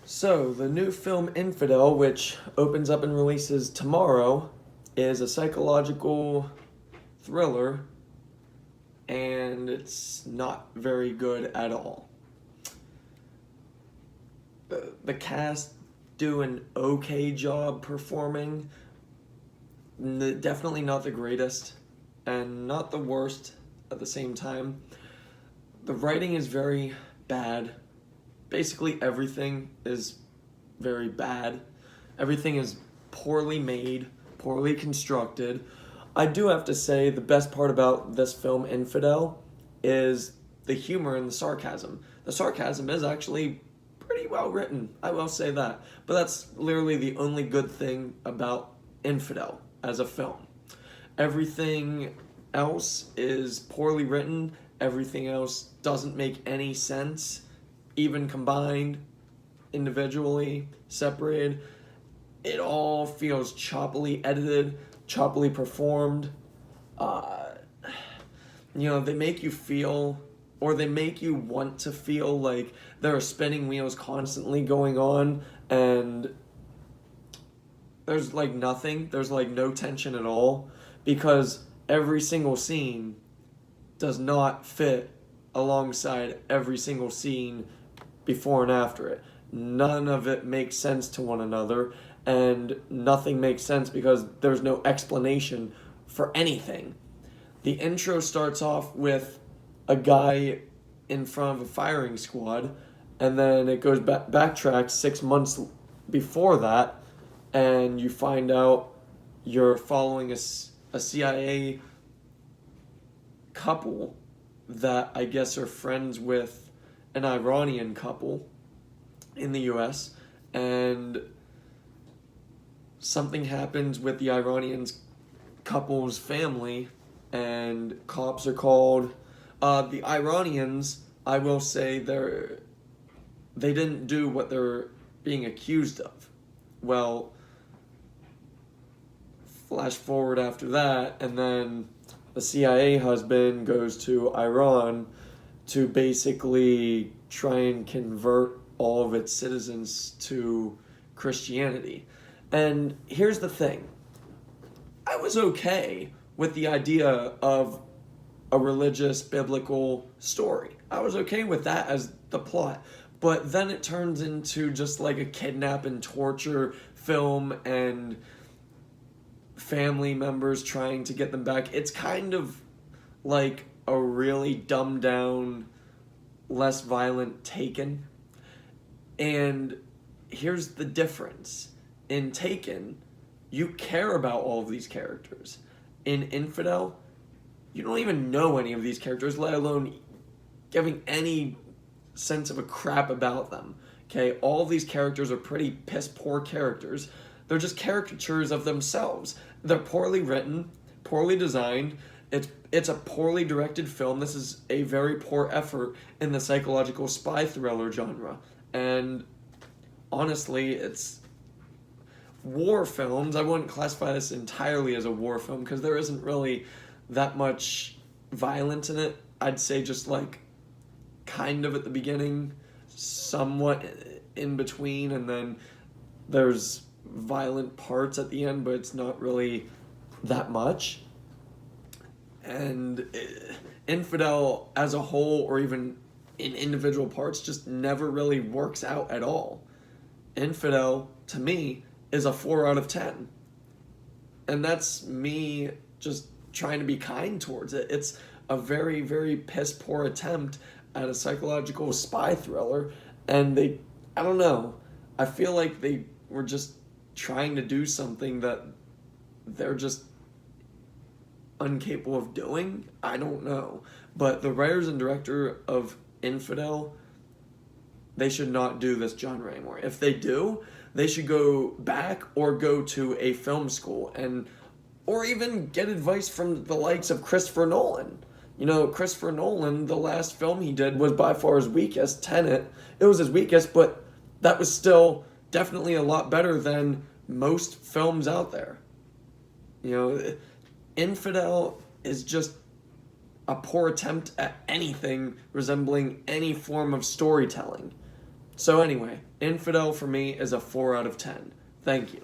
So, the new film Infidel, which opens up and releases tomorrow, is a psychological thriller, and it's not very good at all. The cast do an okay job performing, definitely not the greatest, and not the worst at the same time. The writing is very bad. Basically, everything is very bad. Everything is poorly made, poorly constructed. I do have to say the best part about this film, Infidel, is the humor and the sarcasm. The sarcasm is actually pretty well written, I will say that. But that's literally the only good thing about Infidel as a film. Everything else is poorly written, everything else doesn't make any sense, even combined, individually, separated. It all feels choppily edited, choppily performed. Uh, they make you feel, or they make you want to feel like there are spinning wheels constantly going on, and there's like nothing, there's like no tension at all, because every single scene does not fit alongside every single scene before and after it. None of it makes sense to one another, and nothing makes sense because there's no explanation for anything. The intro starts off with a guy in front of a firing squad, and then it goes backtracks 6 months before that, and you find out you're following a CIA couple that I guess are friends with an Iranian couple in the US, and something happens with the Iranian couple's family, and cops are called. The Iranians, I will say, they didn't do what they're being accused of. Well, flash forward after that, and then the CIA husband goes to Iran to basically try and convert all of its citizens to Christianity. And here's the thing. I was okay with the idea of a religious biblical story. I was okay with that as the plot. But then it turns into just like a kidnap and torture film, and family members trying to get them back. It's kind of like a really dumbed down, less violent Taken. And here's the difference. In Taken, you care about all of these characters. In Infidel, you don't even know any of these characters, let alone giving any sense of a crap about them. Okay, all of these characters are pretty piss poor characters. They're just caricatures of themselves. They're poorly written, poorly designed. It's a poorly directed film. This is a very poor effort in the psychological spy thriller genre. And honestly, it's war films. I wouldn't classify this entirely as a war film because there isn't really that much violence in it. I'd say just like kind of at the beginning, somewhat in between, and then there's violent parts at the end, but it's not really that much. And Infidel as a whole, or even in individual parts, just never really works out at all. Infidel, to me, is a 4 out of 10. And that's me just trying to be kind towards it. It's a very, very piss poor attempt at a psychological spy thriller, and I don't know, I feel like they were just trying to do something that they're just incapable of doing. I don't know. But the writers and director of Infidel, they should not do this genre anymore. If they do, they should go back or go to a film school, or even get advice from the likes of Christopher Nolan. Christopher Nolan, the last film he did was by far his weakest, Tenet. It was his weakest, but that was still definitely a lot better than most films out there. Infidel is just a poor attempt at anything resembling any form of storytelling. So anyway, Infidel for me is a 4 out of 10. Thank you.